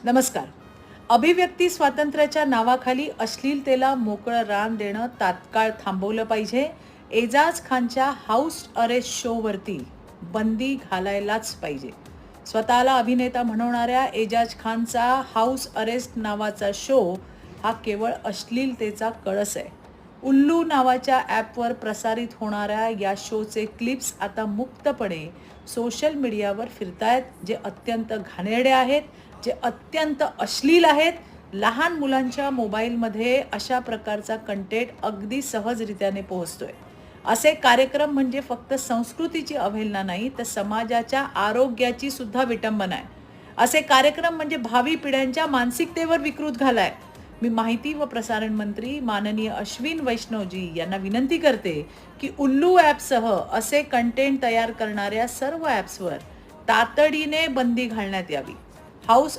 नमस्कार. अभिव्यक्ती स्वातंत्र्याच्या नावाखाली अश्लीलतेला मोकळं रान देणं तात्काळ थांबवलं पाहिजे. एजाज खानच्या हाऊस अरेस्ट शोवरती बंदी घालायलाच पाहिजे. स्वतःला अभिनेता म्हणवणाऱ्या एजाज खानचा हाऊस अरेस्ट नावाचा शो हा केवळ अश्लीलतेचा कळस आहे. उल्लू नावाच्या ॲपवर प्रसारित होणाऱ्या या शोचे क्लिप्स आता मुक्तपणे सोशल मीडियावर फिरतायत, जे अत्यंत घाणेरडे आहेत, जे अत्यंत अश्लील आहेत. लहान मुलांच्या मोबाईलमध्ये अशा प्रकारचा कंटेंट अगदी सहजरित्याने पोहोचतोय. असे कार्यक्रम म्हणजे फक्त संस्कृतीची अवहेलना नाही, तर समाजाच्या आरोग्याची सुद्धा विटंबना आहे. असे कार्यक्रम म्हणजे भावी पिढ्यांच्या मानसिकतेवर विकृत घालाय. मी माहिती व प्रसारण मंत्री माननीय अश्विन वैष्णवजी यांना विनंती करते की उल्लू ॲपसह असे कंटेंट तयार करणाऱ्या सर्व ॲप्सवर तातडीने बंदी घालण्यात यावी. हाऊस